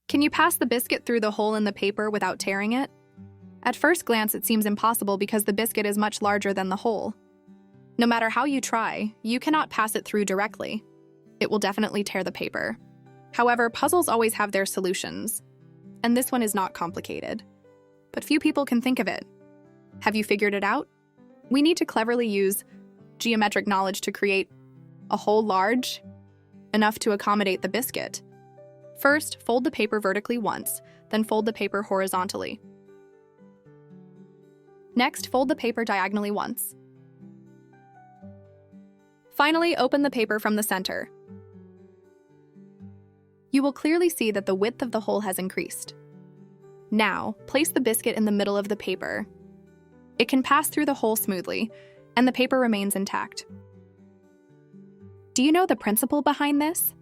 Can you pass the biscuit through the hole in the paper without tearing it? At first glance, it seems impossible because the biscuit is much larger than the hole. No matter how you try, you cannot pass it through directly. It will definitely tear the paper. However, puzzles always have their solutions, and this one is not complicated. But few people can think of it. Have you figured it out? We need to cleverly use geometric knowledge to create a hole large enough to accommodate the biscuit. First, fold the paper vertically once, then fold the paper horizontally. Next, fold the paper diagonally once. Finally, open the paper from the center. You will clearly see that the width of the hole has increased. Now, place the biscuit in the middle of the paper. It can pass through the hole smoothly, and the paper remains intact. Do you know the principle behind this?